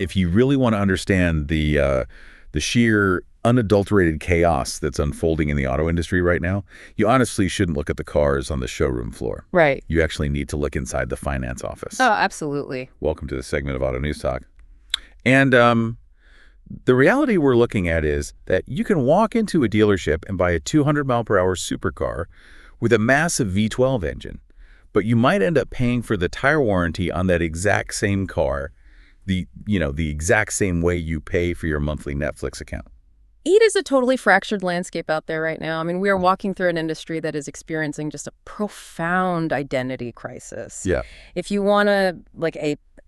if you really want to understand the sheer unadulterated chaos that's unfolding in the auto industry right now, you honestly shouldn't look at the cars on the showroom floor. Right. You actually need to look inside the finance office. Oh, absolutely. Welcome to this segment of Auto News Talk. And the reality we're looking at is that you can walk into a dealership and buy a 200-mile-per-hour supercar with a massive V12 engine, but you might end up paying for the tire warranty on that exact same car, the exact same way you pay for your monthly Netflix account. It is a totally fractured landscape out there right now. I mean, we are walking through an industry that is experiencing just a profound identity crisis. Yeah. If you want a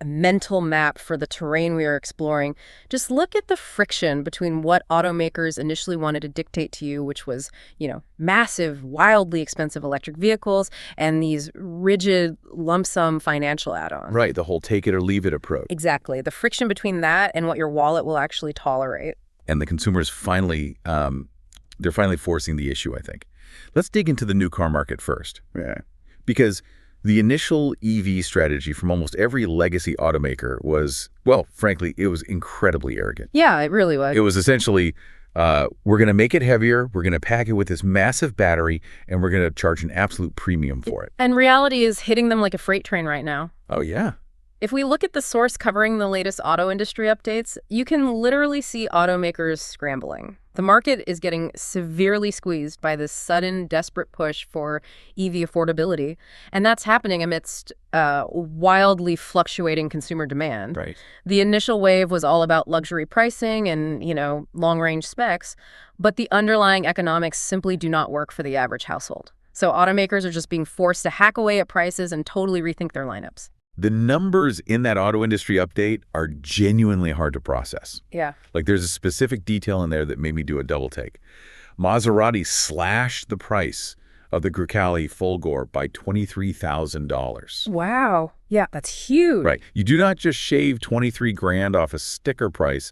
mental map for the terrain we are exploring, just look at the friction between what automakers initially wanted to dictate to you, which was, massive, wildly expensive electric vehicles and these rigid lump sum financial add-ons. Right, the whole take it or leave it approach. Exactly. The friction between that and what your wallet will actually tolerate. And the consumers finally forcing the issue, I think. Let's dig into the new car market first. Yeah. Because the initial EV strategy from almost every legacy automaker was, well, frankly, it was incredibly arrogant. Yeah, it really was. It was essentially, we're going to make it heavier, we're going to pack it with this massive battery, and we're going to charge an absolute premium for it. And reality is hitting them like a freight train right now. Oh, yeah. If we look at the source covering the latest auto industry updates, you can literally see automakers scrambling. The market is getting severely squeezed by this sudden, desperate push for EV affordability, and that's happening amidst wildly fluctuating consumer demand. Right. The initial wave was all about luxury pricing and, long-range specs, but the underlying economics simply do not work for the average household. So automakers are just being forced to hack away at prices and totally rethink their lineups. The numbers in that auto industry update are genuinely hard to process. Yeah. Like there's a specific detail in there that made me do a double take. Maserati slashed the price of the Grecale Folgore by $23,000. Wow. Yeah, that's huge. Right. You do not just shave 23 grand off a sticker price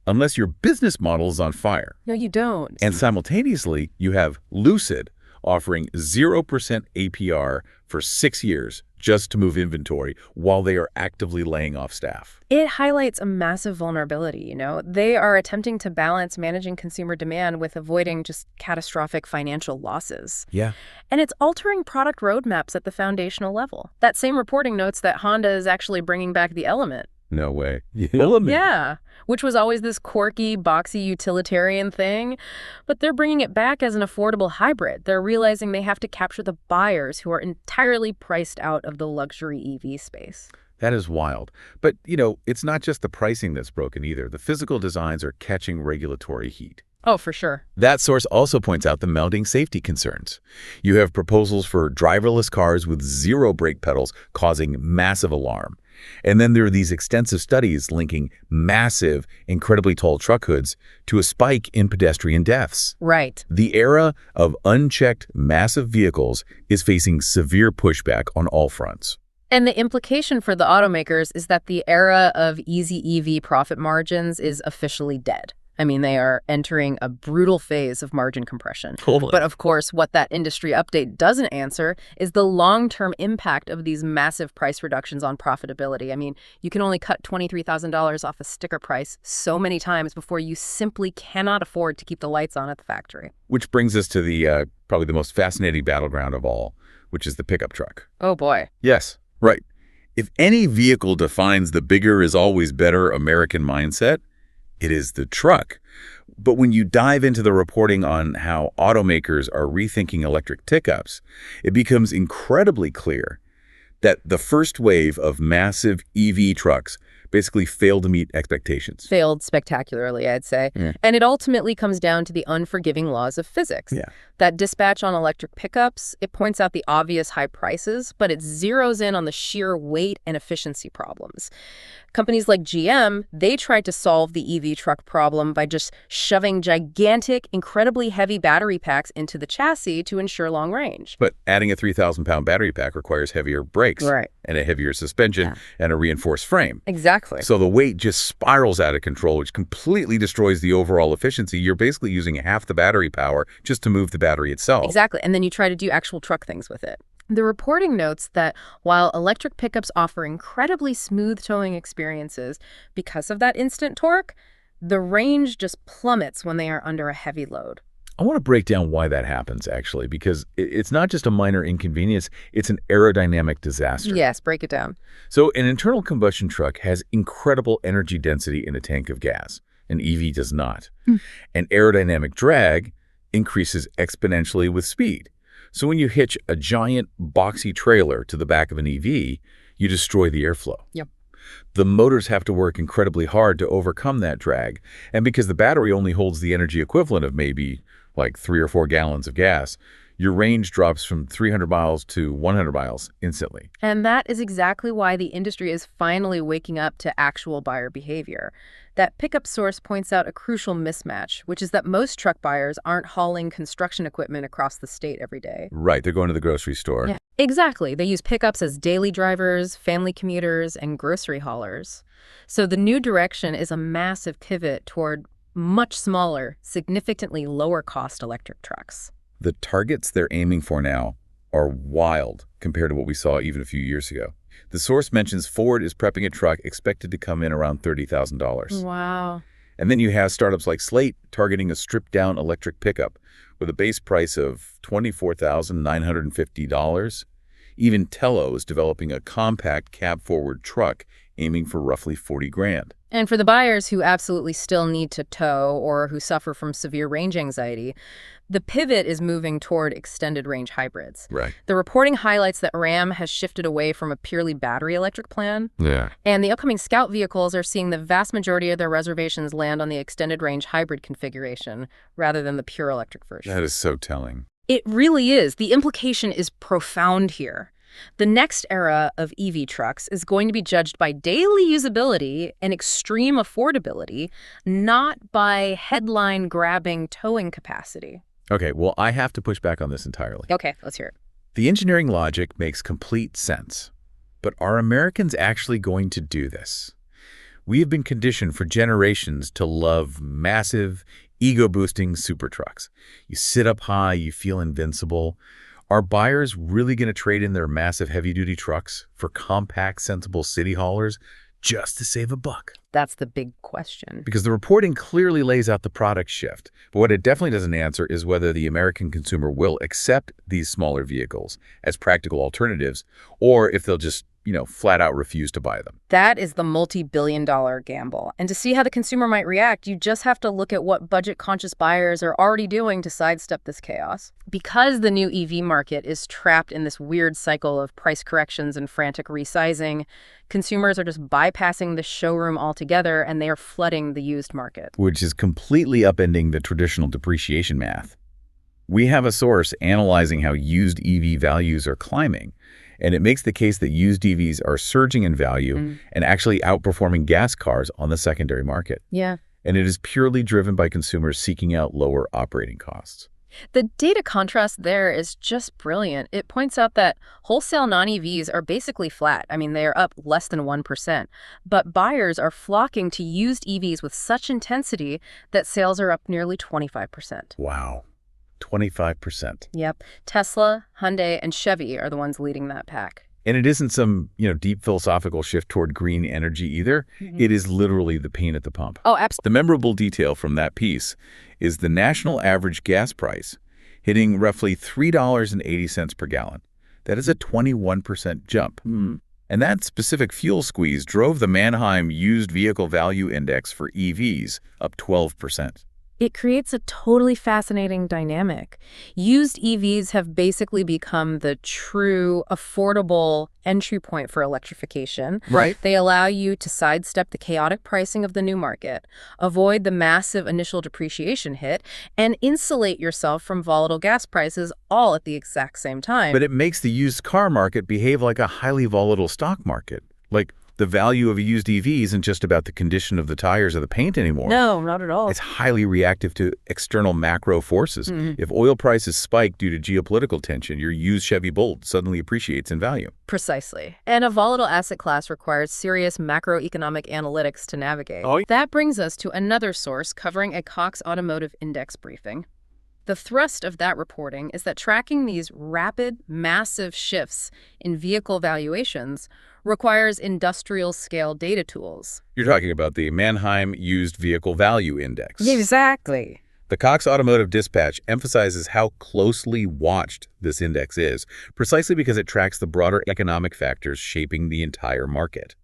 unless your business model is on fire. No, you don't. And simultaneously, you have Lucid offering 0% APR for 6 years just to move inventory while they are actively laying off staff. It highlights a massive vulnerability, They are attempting to balance managing consumer demand with avoiding just catastrophic financial losses. Yeah. And it's altering product roadmaps at the foundational level. That same reporting notes that Honda is actually bringing back the Element. No way. Yeah, which was always this quirky, boxy utilitarian thing. But they're bringing it back as an affordable hybrid. They're realizing they have to capture the buyers who are entirely priced out of the luxury EV space. That is wild. But, it's not just the pricing that's broken either. The physical designs are catching regulatory heat. Oh, for sure. That source also points out the mounting safety concerns. You have proposals for driverless cars with 0 brake pedals causing massive alarm. And then there are these extensive studies linking massive, incredibly tall truck hoods to a spike in pedestrian deaths. Right. The era of unchecked massive vehicles is facing severe pushback on all fronts. And the implication for the automakers is that the era of easy EV profit margins is officially dead. I mean, they are entering a brutal phase of margin compression. Totally. But of course, what that industry update doesn't answer is the long-term impact of these massive price reductions on profitability. I mean, you can only cut $23,000 off a sticker price so many times before you simply cannot afford to keep the lights on at the factory. Which brings us to the probably the most fascinating battleground of all, which is the pickup truck. Oh, boy. Yes, right. If any vehicle defines the bigger is always better American mindset, it is the truck. But when you dive into the reporting on how automakers are rethinking electric pickups, it becomes incredibly clear that the first wave of massive EV trucks basically failed to meet expectations. Failed spectacularly, I'd say. Yeah. And it ultimately comes down to the unforgiving laws of physics. Yeah. That dispatch on electric pickups, it points out the obvious high prices, but it zeroes in on the sheer weight and efficiency problems. Companies like GM, they tried to solve the EV truck problem by just shoving gigantic, incredibly heavy battery packs into the chassis to ensure long range. But adding a 3,000-pound battery pack requires heavier brakes Right. and a heavier suspension and a reinforced frame. Exactly. So the weight just spirals out of control, which completely destroys the overall efficiency. You're basically using half the battery power just to move the battery itself. Exactly. And then you try to do actual truck things with it. The reporting notes that while electric pickups offer incredibly smooth towing experiences because of that instant torque, the range just plummets when they are under a heavy load. I want to break down why that happens, actually, because it's not just a minor inconvenience, it's an aerodynamic disaster. Yes, break it down. So an internal combustion truck has incredible energy density in a tank of gas. An EV does not. And aerodynamic drag increases exponentially with speed. So when you hitch a giant boxy trailer to the back of an EV, you destroy the airflow. Yep. The motors have to work incredibly hard to overcome that drag. And because the battery only holds the energy equivalent of maybe like 3 or 4 gallons of gas, your range drops from 300 miles to 100 miles instantly. And that is exactly why the industry is finally waking up to actual buyer behavior. That pickup source points out a crucial mismatch, which is that most truck buyers aren't hauling construction equipment across the state every day. Right, they're going to the grocery store. Yeah, exactly. They use pickups as daily drivers, family commuters, and grocery haulers. So the new direction is a massive pivot toward much smaller, significantly lower-cost electric trucks. The targets they're aiming for now are wild compared to what we saw even a few years ago. The source mentions Ford is prepping a truck expected to come in around $30,000. Wow. And then you have startups like Slate targeting a stripped-down electric pickup with a base price of $24,950. Even Tello is developing a compact cab-forward truck aiming for roughly 40 grand. And for the buyers who absolutely still need to tow or who suffer from severe range anxiety, the pivot is moving toward extended range hybrids. Right. The reporting highlights that Ram has shifted away from a purely battery electric plan. Yeah. And the upcoming Scout vehicles are seeing the vast majority of their reservations land on the extended range hybrid configuration rather than the pure electric version. That is so telling. It really is. The implication is profound here. The next era of EV trucks is going to be judged by daily usability and extreme affordability, not by headline-grabbing towing capacity. Okay, well, I have to push back on this entirely. Okay, let's hear it. The engineering logic makes complete sense. But are Americans actually going to do this? We have been conditioned for generations to love massive, ego-boosting super trucks. You sit up high, you feel invincible. Are buyers really going to trade in their massive heavy-duty trucks for compact, sensible city haulers just to save a buck? That's the big question. Because the reporting clearly lays out the product shift. But what it definitely doesn't answer is whether the American consumer will accept these smaller vehicles as practical alternatives, or if they'll just, flat out refuse to buy them. That is the multi-billion-dollar gamble. And to see how the consumer might react, you just have to look at what budget-conscious buyers are already doing to sidestep this chaos. Because the new EV market is trapped in this weird cycle of price corrections and frantic resizing, consumers are just bypassing the showroom altogether, and they are flooding the used market. Which is completely upending the traditional depreciation math. We have a source analyzing how used EV values are climbing, and it makes the case that used EVs are surging in value and actually outperforming gas cars on the secondary market. Yeah. And it is purely driven by consumers seeking out lower operating costs. The data contrast there is just brilliant. It points out that wholesale non-EVs are basically flat. I mean, they are up less than 1%. But buyers are flocking to used EVs with such intensity that sales are up nearly 25%. Wow. 25%. Yep. Tesla, Hyundai, and Chevy are the ones leading that pack. And it isn't some, deep philosophical shift toward green energy either. It is literally the pain at the pump. Oh, absolutely. The memorable detail from that piece is the national average gas price hitting roughly $3.80 per gallon. That is a 21% jump. And that specific fuel squeeze drove the Manheim Used Vehicle Value Index for EVs up 12%. It creates a totally fascinating dynamic. Used EVs have basically become the true, affordable entry point for electrification. Right. They allow you to sidestep the chaotic pricing of the new market, avoid the massive initial depreciation hit, and insulate yourself from volatile gas prices all at the exact same time. But it makes the used car market behave like a highly volatile stock market. Like, the value of a used EV isn't just about the condition of the tires or the paint anymore. No, not at all. It's highly reactive to external macro forces. If oil prices spike due to geopolitical tension, your used Chevy Bolt suddenly appreciates in value. Precisely. And a volatile asset class requires serious macroeconomic analytics to navigate. Oh. That brings us to another source covering a Cox Automotive Index briefing. The thrust of that reporting is that tracking these rapid, massive shifts in vehicle valuations requires industrial-scale data tools. You're talking about the Mannheim Used Vehicle Value Index. Exactly. The Cox Automotive Dispatch emphasizes how closely watched this index is, precisely because it tracks the broader economic factors shaping the entire market.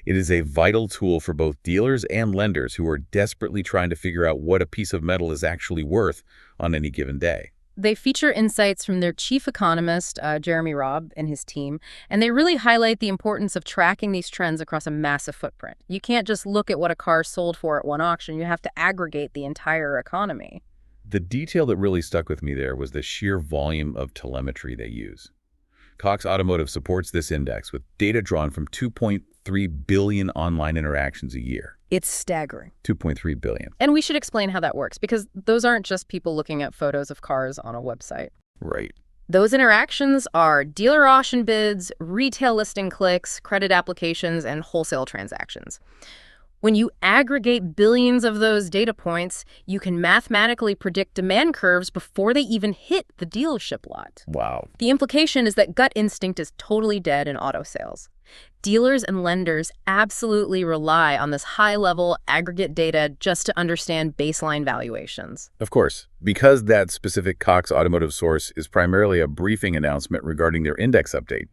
It is a vital tool for both dealers and lenders who are desperately trying to figure out what a piece of metal is actually worth on any given day. They feature insights from their chief economist, Jeremy Robb, and his team, and they really highlight the importance of tracking these trends across a massive footprint. You can't just look at what a car sold for at one auction. You have to aggregate the entire economy. The detail that really stuck with me there was the sheer volume of telemetry they use. Cox Automotive supports this index with data drawn from 2.3 billion online interactions a year. It's staggering. 2.3 billion. And we should explain how that works, because those aren't just people looking at photos of cars on a website. Right. Those interactions are dealer auction bids, retail listing clicks, credit applications, and wholesale transactions. When you aggregate billions of those data points, you can mathematically predict demand curves before they even hit the dealership lot. Wow. The implication is that gut instinct is totally dead in auto sales. Dealers and lenders absolutely rely on this high-level aggregate data just to understand baseline valuations. Of course, because that specific Cox Automotive source is primarily a briefing announcement regarding their index update.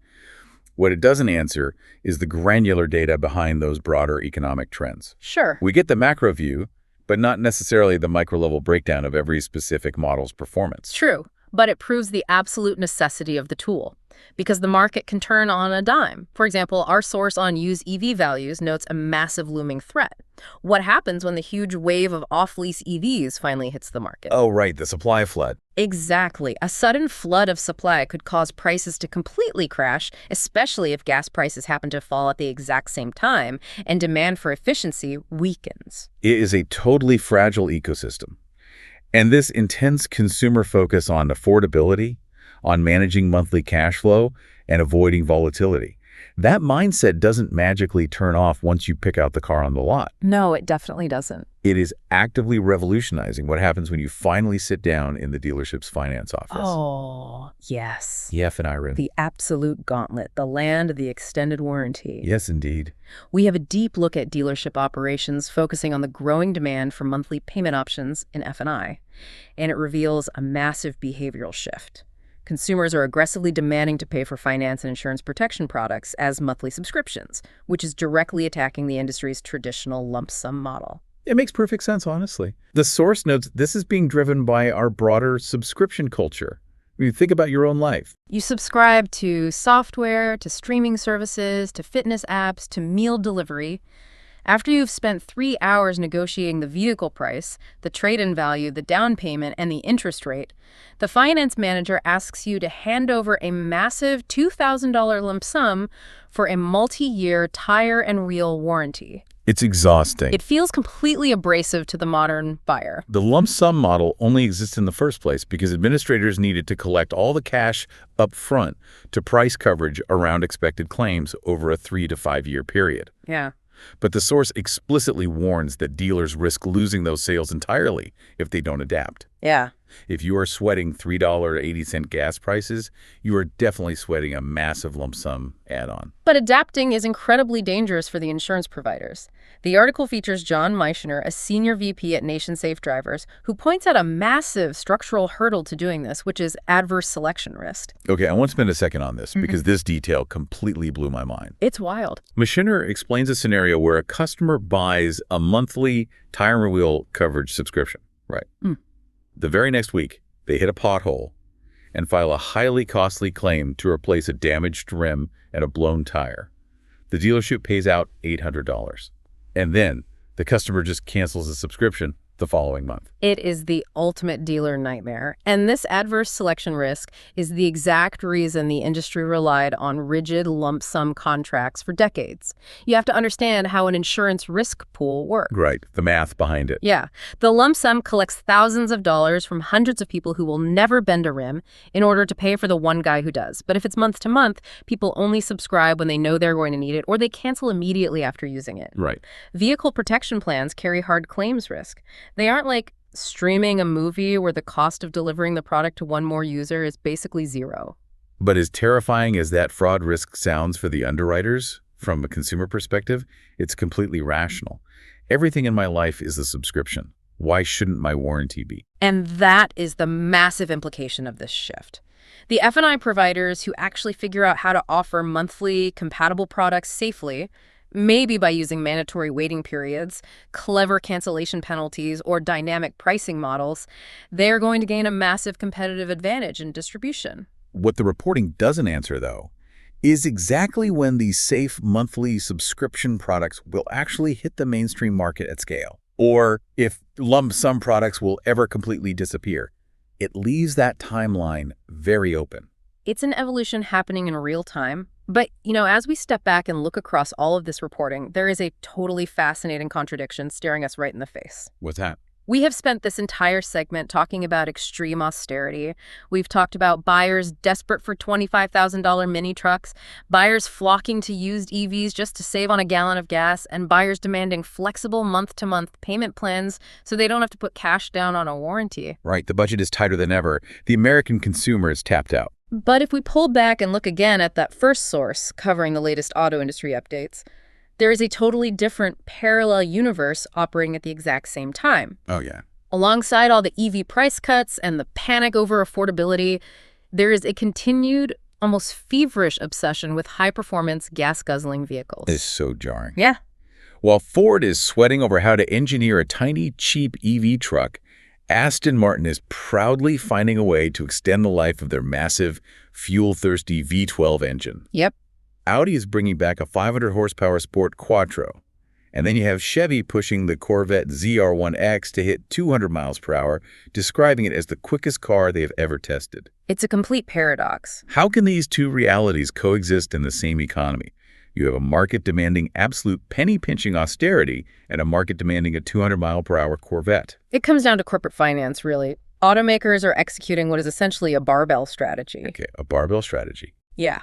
What it doesn't answer is the granular data behind those broader economic trends. Sure. We get the macro view, but not necessarily the micro-level breakdown of every specific model's performance. True, but it proves the absolute necessity of the tool, because the market can turn on a dime. For example, our source on used EV values notes a massive looming threat. What happens when the huge wave of off-lease EVs finally hits the market? Oh, right, the supply flood. Exactly. A sudden flood of supply could cause prices to completely crash, especially if gas prices happen to fall at the exact same time and demand for efficiency weakens. It is a totally fragile ecosystem. And this intense consumer focus on affordability, on managing monthly cash flow, and avoiding volatility. That mindset doesn't magically turn off once you pick out the car on the lot. No, it definitely doesn't. It is actively revolutionizing what happens when you finally sit down in the dealership's finance office. Oh, yes. The F and I. The absolute gauntlet, the land of the extended warranty. Yes, indeed. We have a deep look at dealership operations focusing on the growing demand for monthly payment options in F&I, and it reveals a massive behavioral shift. Consumers are aggressively demanding to pay for finance and insurance protection products as monthly subscriptions, which is directly attacking the industry's traditional lump sum model. It makes perfect sense, honestly. The source notes this is being driven by our broader subscription culture. When you think about your own life. You subscribe to software, to streaming services, to fitness apps, to meal delivery. After you've spent 3 hours negotiating the vehicle price, the trade-in value, the down payment, and the interest rate, the finance manager asks you to hand over a massive $2,000 lump sum for a multi-year tire and wheel warranty. It's exhausting. It feels completely abrasive to the modern buyer. The lump sum model only exists in the first place because administrators needed to collect all the cash up front to price coverage around expected claims over a 3 to 5 year period. Yeah. But the source explicitly warns that dealers risk losing those sales entirely if they don't adapt. Yeah. If you are sweating $3.80 gas prices, you are definitely sweating a massive lump sum add-on. But adapting is incredibly dangerous for the insurance providers. The article features John Meischner, a senior VP at Nation Safe Drivers, who points out a massive structural hurdle to doing this, which is adverse selection risk. Okay, I want to spend a second on this because this detail completely blew my mind. It's wild. Meischner explains a scenario where a customer buys a monthly tire and wheel coverage subscription. Right. The very next week, they hit a pothole and file a highly costly claim to replace a damaged rim and a blown tire. The dealership pays out $800. And then the customer just cancels the subscription the following month. It is the ultimate dealer nightmare. And this adverse selection risk is the exact reason the industry relied on rigid lump sum contracts for decades. You have to understand how an insurance risk pool works. Right, the math behind it. Yeah. The lump sum collects thousands of dollars from hundreds of people who will never bend a rim in order to pay for the one guy who does. But if it's month to month, people only subscribe when they know they're going to need it, or they cancel immediately after using it. Right. Vehicle protection plans carry hard claims risk. They aren't like streaming a movie where the cost of delivering the product to one more user is basically zero. But as terrifying as that fraud risk sounds for the underwriters, from a consumer perspective, it's completely rational. Everything in my life is a subscription. Why shouldn't my warranty be? And that is the massive implication of this shift. The F&I providers who actually figure out how to offer monthly compatible products safely, maybe by using mandatory waiting periods, clever cancellation penalties, or dynamic pricing models, they're going to gain a massive competitive advantage in distribution. What the reporting doesn't answer, though, is exactly when these safe monthly subscription products will actually hit the mainstream market at scale, or if lump sum products will ever completely disappear. It leaves that timeline very open. It's an evolution happening in real time. But, as we step back and look across all of this reporting, there is a totally fascinating contradiction staring us right in the face. What's that? We have spent this entire segment talking about extreme austerity. We've talked about buyers desperate for $25,000 mini trucks, buyers flocking to used EVs just to save on a gallon of gas, and buyers demanding flexible month-to-month payment plans so they don't have to put cash down on a warranty. Right, the budget is tighter than ever. The American consumer is tapped out. But if we pull back and look again at that first source covering the latest auto industry updates, there is a totally different parallel universe operating at the exact same time. Oh, yeah. Alongside all the EV price cuts and the panic over affordability, there is a continued, almost feverish obsession with high-performance, gas-guzzling vehicles. It's so jarring. Yeah. While Ford is sweating over how to engineer a tiny, cheap EV truck, Aston Martin is proudly finding a way to extend the life of their massive, fuel-thirsty V12 engine. Yep. Audi is bringing back a 500-horsepower Sport Quattro. And then you have Chevy pushing the Corvette ZR1X to hit 200 miles per hour, describing it as the quickest car they have ever tested. It's a complete paradox. How can these two realities coexist in the same economy? You have a market demanding absolute penny-pinching austerity and a market demanding a 200-mile-per-hour Corvette. It comes down to corporate finance, really. Automakers are executing what is essentially a barbell strategy. Okay, a barbell strategy. Yeah.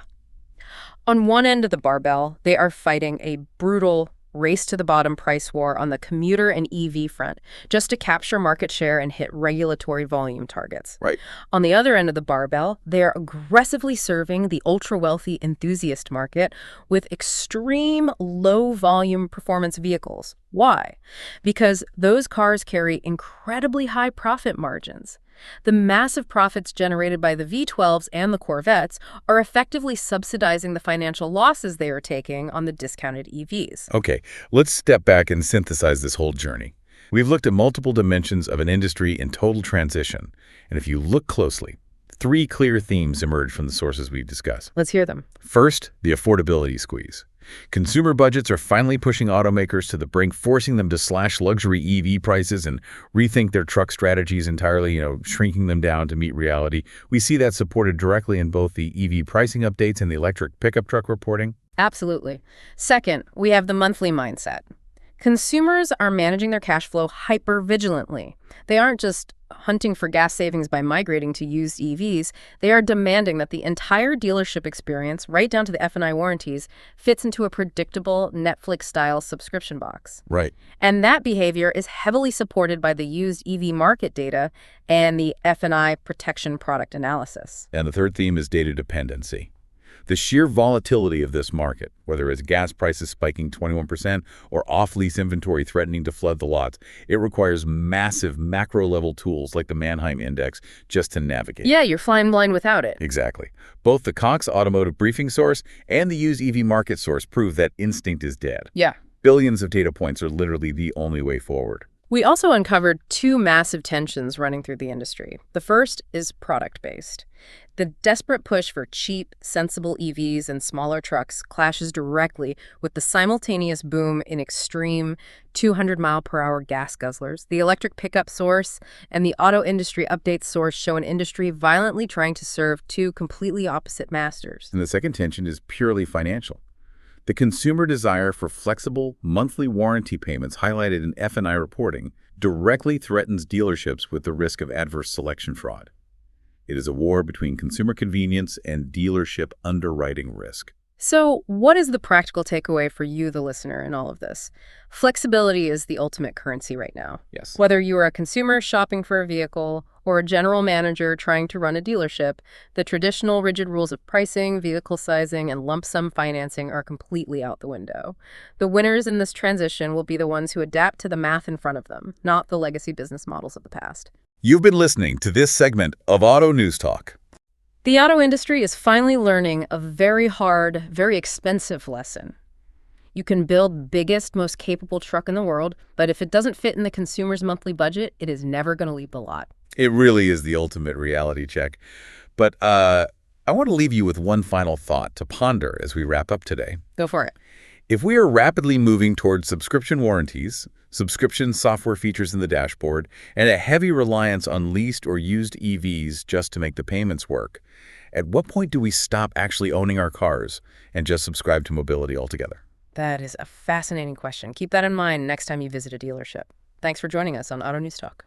On one end of the barbell, they are fighting a brutal race-to-the-bottom price war on the commuter and EV front, just to capture market share and hit regulatory volume targets. Right. On the other end of the barbell, they are aggressively serving the ultra-wealthy enthusiast market with extreme low-volume performance vehicles. Why? Because those cars carry incredibly high profit margins. The massive profits generated by the V12s and the Corvettes are effectively subsidizing the financial losses they are taking on the discounted EVs. Okay, let's step back and synthesize this whole journey. We've looked at multiple dimensions of an industry in total transition, and if you look closely, 3 clear themes emerge from the sources we've discussed. Let's hear them. First, the affordability squeeze. Consumer budgets are finally pushing automakers to the brink, forcing them to slash luxury EV prices and rethink their truck strategies entirely, shrinking them down to meet reality. We see that supported directly in both the EV pricing updates and the electric pickup truck reporting. Absolutely. Second, we have the monthly mindset. Consumers are managing their cash flow hyper-vigilantly. They aren't just hunting for gas savings by migrating to used EVs. They are demanding that the entire dealership experience, right down to the F&I warranties, fits into a predictable Netflix-style subscription box. Right. And that behavior is heavily supported by the used EV market data and the F&I protection product analysis. And the third theme is data dependency. The sheer volatility of this market, whether it's gas prices spiking 21% or off-lease inventory threatening to flood the lots, it requires massive macro-level tools like the Manheim Index just to navigate. Yeah, you're flying blind without it. Exactly. Both the Cox Automotive Briefing Source and the used EV Market Source prove that instinct is dead. Yeah. Billions of data points are literally the only way forward. We also uncovered 2 massive tensions running through the industry. The first is product-based. The desperate push for cheap, sensible EVs and smaller trucks clashes directly with the simultaneous boom in extreme 200-mile-per-hour gas guzzlers. The electric pickup source and the auto industry update source show an industry violently trying to serve 2 completely opposite masters. And the second tension is purely financial. The consumer desire for flexible, monthly warranty payments highlighted in F&I reporting directly threatens dealerships with the risk of adverse selection fraud. It is a war between consumer convenience and dealership underwriting risk. So, what is the practical takeaway for you, the listener, in all of this? Flexibility is the ultimate currency right now. Yes. Whether you are a consumer shopping for a vehicle or a general manager trying to run a dealership, the traditional rigid rules of pricing, vehicle sizing, and lump sum financing are completely out the window. The winners in this transition will be the ones who adapt to the math in front of them, not the legacy business models of the past. You've been listening to this segment of Auto News Talk. The auto industry is finally learning a very hard, very expensive lesson. You can build the biggest, most capable truck in the world, but if it doesn't fit in the consumer's monthly budget, it is never going to leave the lot. It really is the ultimate reality check. But I want to leave you with one final thought to ponder as we wrap up today. Go for it. If we are rapidly moving towards subscription warranties, subscription software features in the dashboard, and a heavy reliance on leased or used EVs just to make the payments work, at what point do we stop actually owning our cars and just subscribe to mobility altogether? That is a fascinating question. Keep that in mind next time you visit a dealership. Thanks for joining us on Auto News Talk.